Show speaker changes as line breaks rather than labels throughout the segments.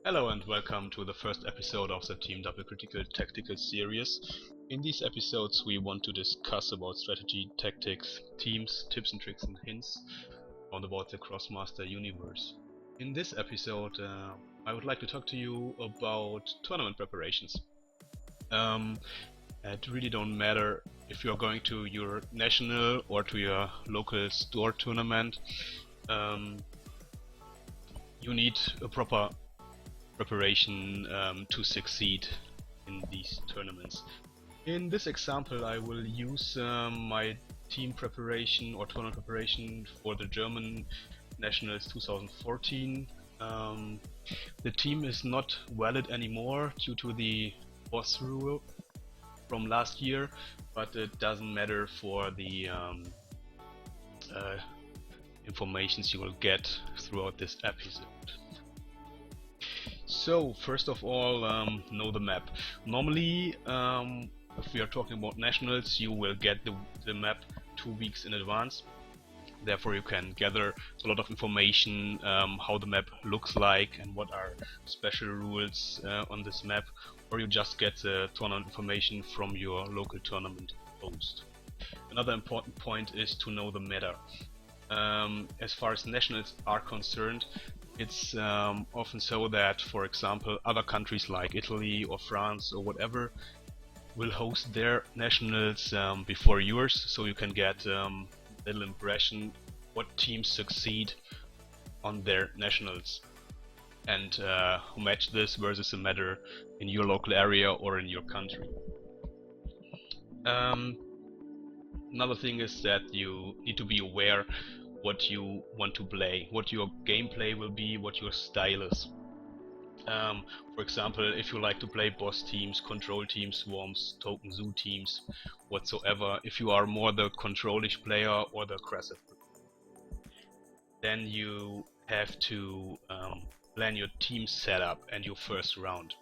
Hello and welcome to the first episode of the Team Double Critical Tactical series. In these episodes we want to discuss about strategy, tactics, teams, tips and tricks and hints on about the Krosmaster universe. In this episode I would like to talk to you about tournament preparations. It really don't matter if you're going to your national or to your local store tournament. You need a proper preparation to succeed in these tournaments. In this example I will use my team preparation or tournament preparation for the German Nationals 2014. The team is not valid anymore due to the boss rule from last year, but it doesn't matter for the informations you will get throughout this episode. So first of all, know the map. Normally, if we are talking about nationals, you will get the map 2 weeks in advance. Therefore you can gather a lot of information, how the map looks like and what are special rules on this map, or you just get the tournament information from your local tournament host. Another important point is to know the meta. As far as nationals are concerned, it's often so that, for example, other countries like Italy or France or whatever will host their nationals before yours, so you can get a little impression what teams succeed on their nationals and match this versus a meta in your local area or in your country. Another thing is that you need to be aware what you want to play, what your gameplay will be, what your style is. For example, if you like to play boss teams, control teams, swarms, token zoo teams, whatsoever, if you are more the controlish player or the aggressive, then you have to plan your team setup and your first round.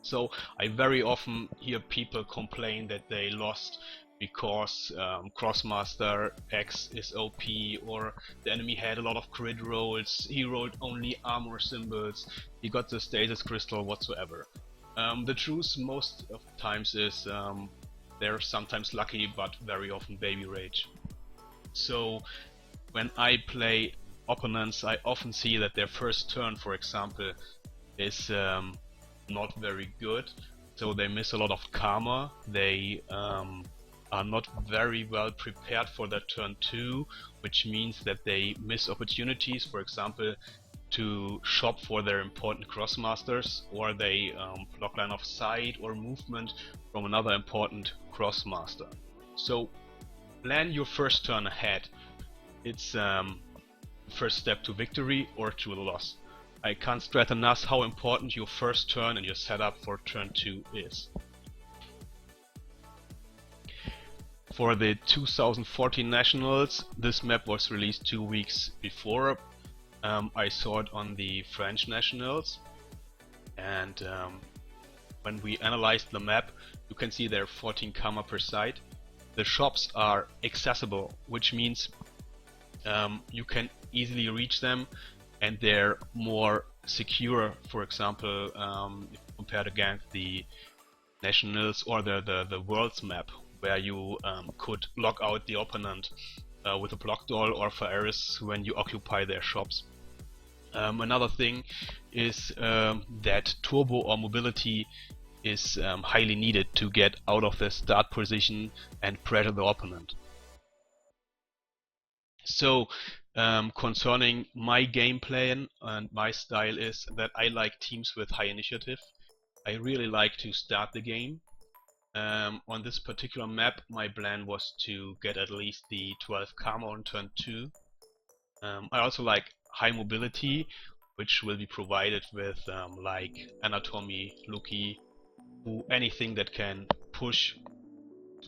So I very often hear people complain that they lost because Krosmaster X is OP, or the enemy had a lot of crit rolls, he rolled only armor symbols, he got the status crystal whatsoever. The truth most of the times is they're sometimes lucky but very often baby rage. So when I play opponents, I often see that their first turn, for example, is not very good, so they miss a lot of karma, they are not very well prepared for their turn 2, which means that they miss opportunities, for example, to shop for their important Krosmasters, or they block line of sight or movement from another important Krosmaster. So plan your first turn ahead. It's first step to victory or to a loss. I can't stress enough how important your first turn and your setup for turn 2 is. For the 2014 Nationals, this map was released 2 weeks before. I saw it on the French Nationals, and when we analyzed the map, you can see there are 14 karma per side. The shops are accessible, which means you can easily reach them, and they're more secure. For example, if you compare against the Nationals or the World's map, where you could lock out the opponent with a block doll or Faeris when you occupy their shops. Another thing is that turbo or mobility is highly needed to get out of the start position and pressure the opponent. So concerning my game plan and my style is that I like teams with high initiative. I really like to start the game. On this particular map, my plan was to get at least the 12 karma on turn 2. I also like high mobility, which will be provided with like anatomy, Lucky, anything that can push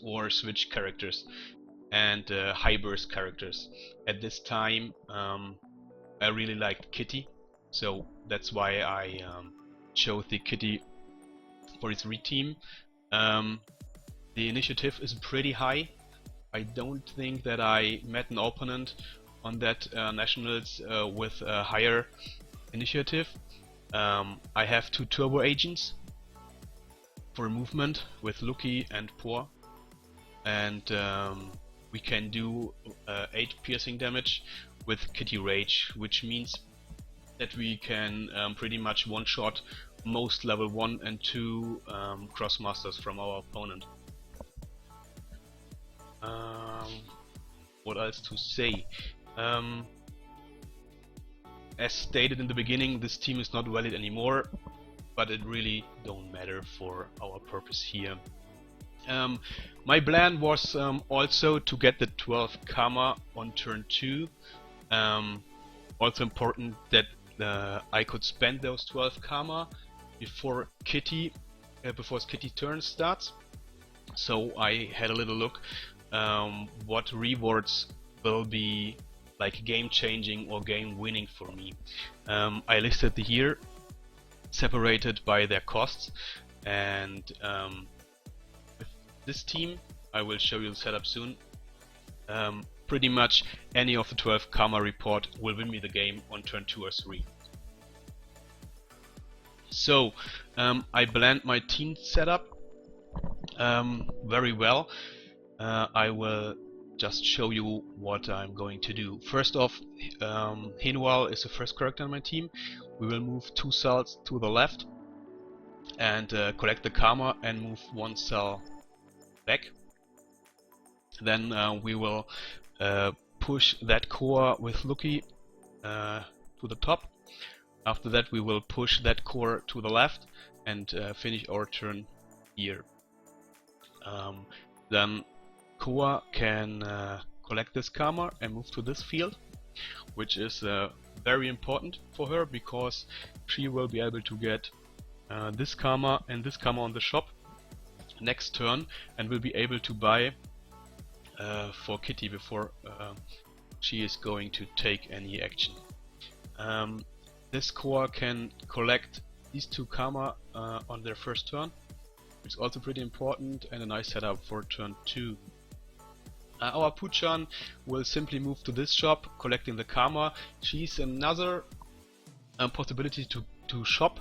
or switch characters, and high burst characters. At this time, I really liked Kitty, so that's why I chose the Kitty for its re-team. The initiative is pretty high. I don't think that I met an opponent on that Nationals with a higher initiative. I have 2 turbo agents for movement with Lucky and Poor, and we can do 8 piercing damage with Kitty Rage, which means that we can pretty much one-shot most level 1 and 2 Krosmasters from our opponent. What else to say? As stated in the beginning, this team is not valid anymore, but it really don't matter for our purpose here. My plan was also to get the 12 karma on turn 2. Also important that I could spend those 12 karma before Kitty's turn starts. So I had a little look what rewards will be like game changing or game winning for me. I listed here separated by their costs, and with this team, I will show you the setup soon. Pretty much any of the 12 karma report will win me the game on turn 2 or 3. So I planned my team setup very well. I will just show you what I'm going to do. First off, Henual is the first character on my team. We will move 2 cells to the left and collect the karma and move 1 cell back. Then we will push that core with Lucky to the top. After that we will push that core to the left and finish our turn here. Then Koa can collect this karma and move to this field, which is very important for her because she will be able to get this karma and this karma on the shop next turn and will be able to buy for Kitty before she is going to take any action. This core can collect these 2 karma on their first turn, which is also pretty important and a nice setup for turn 2. Our Puchan will simply move to this shop, collecting the karma. She's another possibility to shop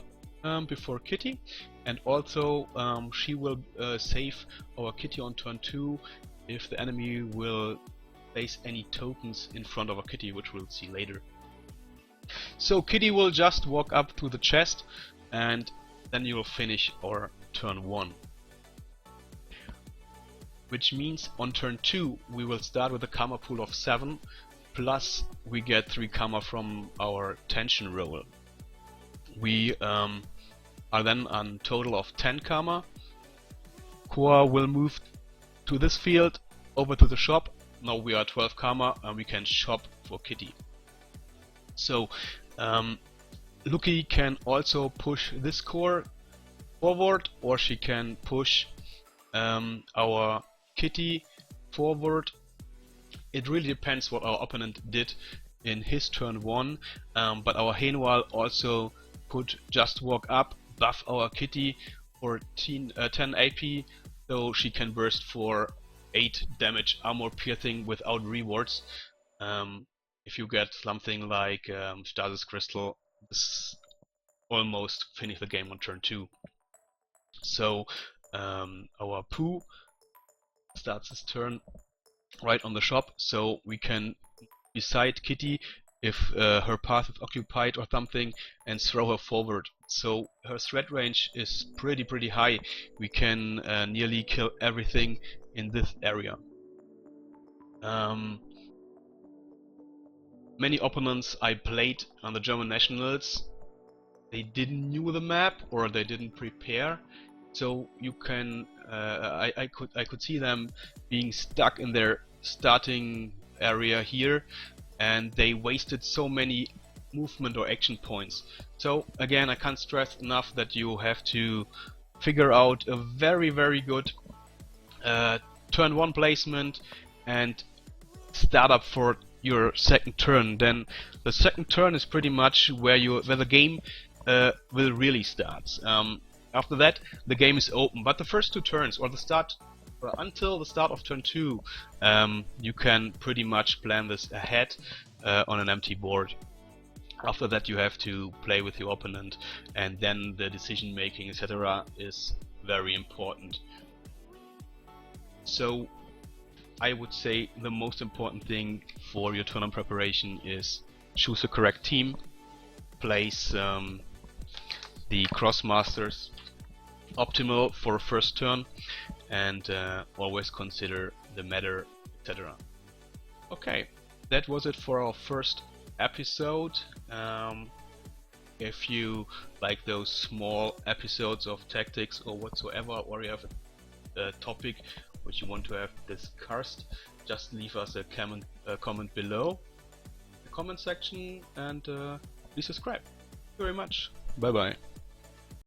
before Kitty, and also she will save our Kitty on turn 2 if the enemy will place any tokens in front of our Kitty, which we'll see later. So Kitty will just walk up to the chest and then you will finish our turn 1. Which means on turn 2 we will start with a karma pool of 7, plus we get 3 karma from our tension roll. We are then on total of 10 karma. Koa will move to this field over to the shop. Now we are 12 karma and we can shop for Kitty. So Lucky can also push this core forward, or she can push our Kitty forward. It really depends what our opponent did in his turn 1, but our Henual also could just walk up, buff our Kitty for 10 AP, so she can burst for 8 damage armor piercing without rewards. If you get something like Stasis Crystal, this almost finish the game on turn 2. So our Pooh starts his turn right on the shop, so we can beside Kitty if her path is occupied or something and throw her forward. So her threat range is pretty high. We can nearly kill everything in this area. Many opponents I played on the German Nationals, they didn't know the map or they didn't prepare, so you can I could see them being stuck in their starting area here, and they wasted so many movement or action points. So again, I can't stress enough that you have to figure out a very good turn 1 placement and start up for your second turn. Then the second turn is pretty much where the game will really start. After that, the game is open, but the first 2 turns or until the start of turn 2, you can pretty much plan this ahead on an empty board. After that you have to play with your opponent, and then the decision making, etc. is very important. So I would say the most important thing for your tournament preparation is choose a correct team, place the Krosmasters optimal for a first turn, and always consider the meta, etc. Okay, that was it for our first episode. If you like those small episodes of tactics or whatsoever, or you have a topic which you want to have discussed, just leave us a comment below in the comment section, and please subscribe. Thank you very much. Bye bye.